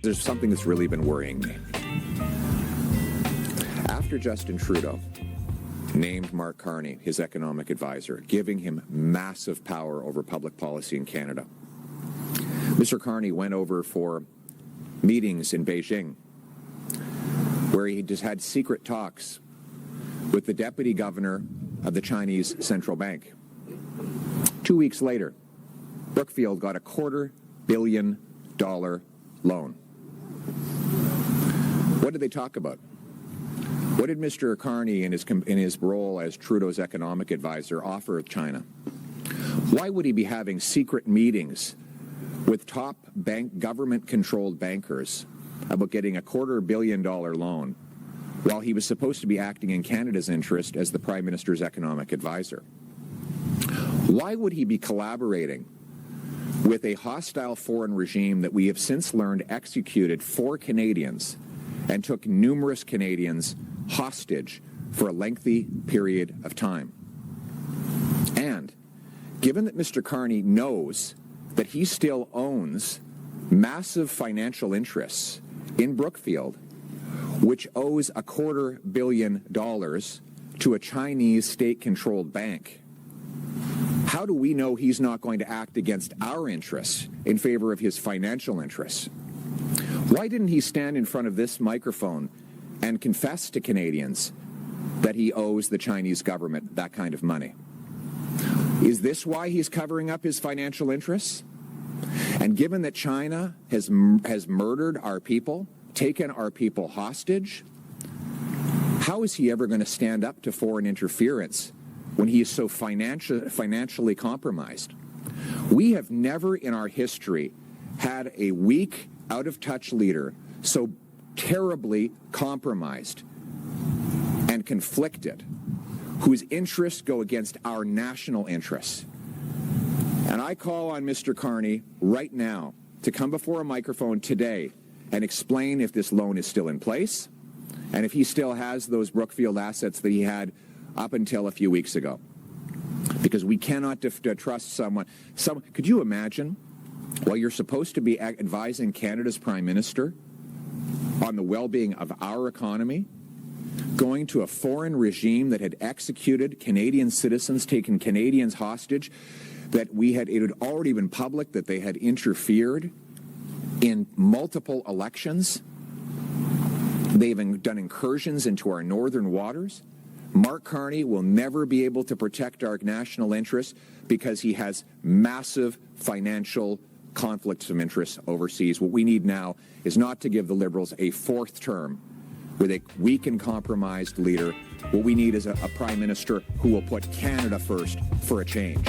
There's something that's really been worrying me. After Justin Trudeau named Mark Carney his economic advisor, giving him massive power over public policy in Canada, Mr. Carney went over for meetings in Beijing where he just had secret talks with the deputy governor of the Chinese central bank. 2 weeks later, Brookfield got a $250 million loan. What did they talk about? What did Mr. Carney in his role as Trudeau's economic advisor offer China? Why would he be having secret meetings with top government-controlled bankers about getting a $250 million loan while he was supposed to be acting in Canada's interest as the Prime Minister's economic advisor? Why would he be collaborating with a hostile foreign regime that we have since learned executed 4 Canadians and took numerous Canadians hostage for a lengthy period of time? And given that Mr. Carney knows that he still owns massive financial interests in Brookfield, which owes a $250 million to a Chinese state-controlled bank, how do we know he's not going to act against our interests in favor of his financial interests? Why didn't he stand in front of this microphone and confess to Canadians that he owes the Chinese government that kind of money? Is this why he's covering up his financial interests? And given that China has murdered our people, taken our people hostage, how is he ever going to stand up to foreign interference when he is so financially compromised? We have never in our history had a weak, out-of-touch leader so terribly compromised and conflicted, whose interests go against our national interests. And I call on Mr. Carney right now to come before a microphone today and explain if this loan is still in place and if he still has those Brookfield assets that he had up until a few weeks ago. Because we cannot trust someone. Could you imagine, while you're supposed to be advising Canada's Prime Minister on the well-being of our economy, going to a foreign regime that had executed Canadian citizens, taken Canadians hostage, that it had already been public that they had interfered in multiple elections. They've done incursions into our northern waters. Mark Carney will never be able to protect our national interests because he has massive financial conflicts of interest overseas. What we need now is not to give the Liberals a 4th term with a weak and compromised leader. What we need is a Prime Minister who will put Canada first for a change.